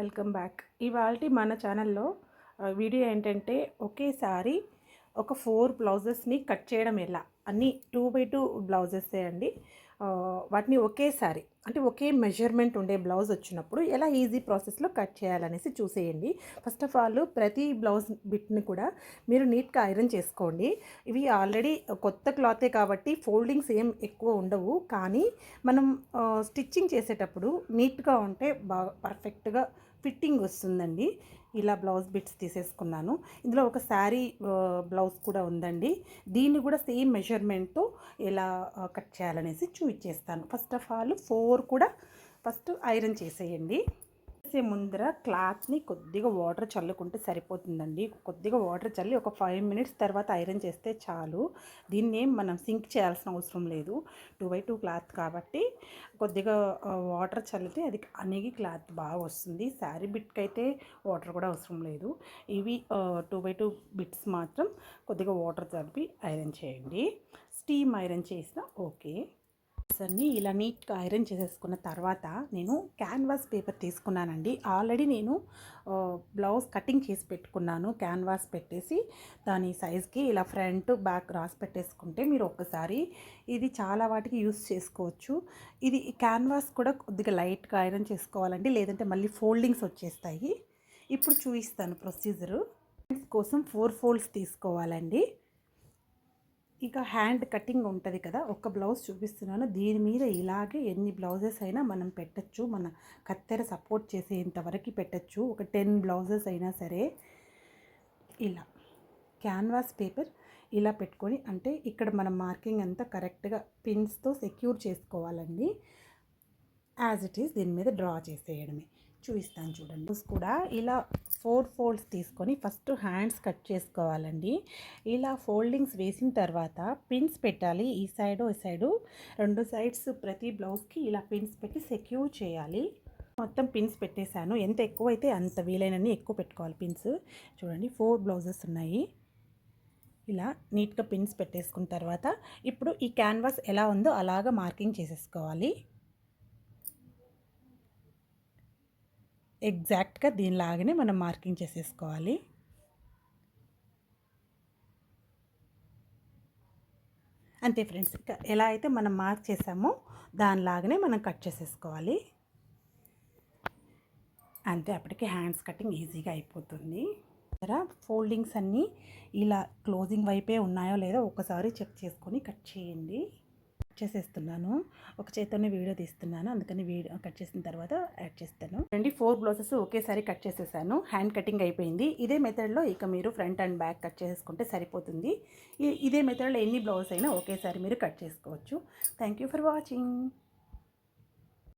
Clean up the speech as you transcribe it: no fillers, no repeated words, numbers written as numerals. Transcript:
Welcome back. ఇవాల్టి మన ఛానల్లో వీడియో ఏంటంటే ఒకేసారి ఒక 4 బ్లౌజెస్ని కట్ చేయడం ఎలా, అన్నీ 2x2 బ్లౌజెసే అండి. వాటిని ఒకేసారి అంటే ఒకే మెజర్మెంట్ ఉండే బ్లౌజ్ వచ్చినప్పుడు ఎలా ఈజీ ప్రాసెస్లో కట్ చేయాలనేసి చూసేయండి. ఫస్ట్ ఆఫ్ ఆల్ ప్రతి బ్లౌజ్ బిట్ని కూడా మీరు నీట్గా ఐరన్ చేసుకోండి. ఇవి ఆల్రెడీ కొత్త క్లాతే కాబట్టి ఫోల్డింగ్స్ ఏం ఎక్కువ ఉండవు, కానీ మనం స్టిచ్చింగ్ చేసేటప్పుడు నీట్గా ఉంటే బాగా పర్ఫెక్ట్గా ఫిట్టింగ్ వస్తుందండి. ఇలా బ్లౌజ్ బిట్స్ తీసేసుకున్నాను. ఇందులో ఒక శారీ బ్లౌజ్ కూడా ఉందండి. దీన్ని కూడా సేమ్ మెజర్మెంట్తో ఎలా కట్ చేయాలనేసి చూపించేస్తాను. ఫస్ట్ ఆఫ్ ఆల్ 4 కూడా ఫస్ట్ ఐరన్ చేసేయండి. ముందర క్లాత్ని కొద్దిగా వాటర్ చల్లుకుంటే సరిపోతుందండి. కొద్దిగా వాటర్ చల్లి ఒక 5 మినిట్స్ తర్వాత ఐరన్ చేస్తే చాలు. దీన్ని మనం సింక్ చేయాల్సిన అవసరం లేదు. 2x2 క్లాత్ కాబట్టి కొద్దిగా వాటర్ చల్లితే అది అణిగి క్లాత్ బాగా వస్తుంది. శారీ బిట్కి అయితే వాటర్ కూడా అవసరం లేదు. ఇవి 2x2 బిట్స్ మాత్రం కొద్దిగా వాటర్ చల్లి ఐరన్ చేయండి. స్టీమ్ ఐరన్ చేసినా ఓకే. అన్నీ ఇలా నీట్గా ఐరన్ చేసేసుకున్న తర్వాత నేను క్యాన్వాస్ పేపర్ తీసుకున్నానండి. ఆల్రెడీ నేను బ్లౌజ్ కటింగ్ చేసి పెట్టుకున్నాను. క్యాన్వాస్ పెట్టేసి దాని సైజ్కి ఇలా ఫ్రంట్ బ్యాక్ రాసి పెట్టేసుకుంటే మీరు ఒక్కసారి ఇది చాలా వాటికి యూస్ చేసుకోవచ్చు. ఇది క్యాన్వాస్ కూడా కొద్దిగా లైట్గా ఐరన్ చేసుకోవాలండి, లేదంటే మళ్ళీ ఫోల్డింగ్స్ వచ్చేస్తాయి. ఇప్పుడు చూపిస్తాను ప్రొసీజరు. కోసం 4 ఫోల్డ్స్ తీసుకోవాలండి. ఇక హ్యాండ్ కటింగ్ ఉంటుంది కదా, ఒక బ్లౌజ్ చూపిస్తున్నాను. దీని మీద ఇలాగే ఎన్ని బ్లౌజెస్ అయినా మనం పెట్టచ్చు. మన కత్తెర సపోర్ట్ చేసేంతవరకు పెట్టచ్చు. ఒక 10 బ్లౌజెస్ అయినా సరే. ఇలా క్యాన్వాస్ పేపర్ ఇలా పెట్టుకొని, అంటే ఇక్కడ మనం మార్కింగ్ అంతా కరెక్ట్గా పిన్స్తో సెక్యూర్ చేసుకోవాలండి. యాజ్ ఇట్ ఈస్ దీని మీద డ్రా చేసేయడమే. చూపిస్తాను చూడండి. కూడా ఇలా 4 ఫోల్డ్స్ తీసుకొని ఫస్ట్ హ్యాండ్స్ కట్ చేసుకోవాలండి. ఇలా ఫోల్డింగ్స్ వేసిన తర్వాత పిన్స్ పెట్టాలి. ఈ సైడు ఈ సైడు 2 సైడ్స్ ప్రతి బ్లౌజ్కి ఇలా పిన్స్ పెట్టి సెక్యూర్ చేయాలి. మొత్తం పిన్స్ పెట్టేశాను. ఎంత ఎక్కువైతే అంత వీలైనన్ని ఎక్కువ పెట్టుకోవాలి పిన్స్. చూడండి 4 బ్లౌజెస్ ఉన్నాయి. ఇలా నీట్గా పిన్స్ పెట్టేసుకున్న తర్వాత ఇప్పుడు ఈ క్యాన్వాస్ ఎలా ఉందో అలాగా మార్కింగ్ చేసేసుకోవాలి. ఎగ్జాక్ట్గా దీనిలాగానే మనం మార్కింగ్ చేసేసుకోవాలి. అంతే ఫ్రెండ్స్, ఇక ఎలా అయితే మనం మార్క్ చేసామో దానిలాగానే మనం కట్ చేసేసుకోవాలి. అంతే, అప్పటికి హ్యాండ్స్ కటింగ్ ఈజీగా అయిపోతుంది. ఫోల్డింగ్స్ అన్నీ ఇలా క్లోజింగ్ వైపే ఉన్నాయో లేదో ఒకసారి చెక్ చేసుకొని కట్ చేయండి. చేసేస్తున్నాను. ఒక చేత్తోనే వీడియో తీస్తున్నాను, అందుకని వీడియో కట్ చేసిన తర్వాత యాడ్ చేస్తాను. 4 బ్లౌజెస్ ఒకేసారి కట్ చేసేసాను. హ్యాండ్ కటింగ్ అయిపోయింది. ఇదే మెథడ్లో ఇక మీరు ఫ్రంట్ అండ్ బ్యాక్ కట్ చేసుకుంటే సరిపోతుంది. ఇదే మెథడ్లో ఎన్ని బ్లౌజ్ అయినా ఒకేసారి మీరు కట్ చేసుకోవచ్చు. Thank you for watching.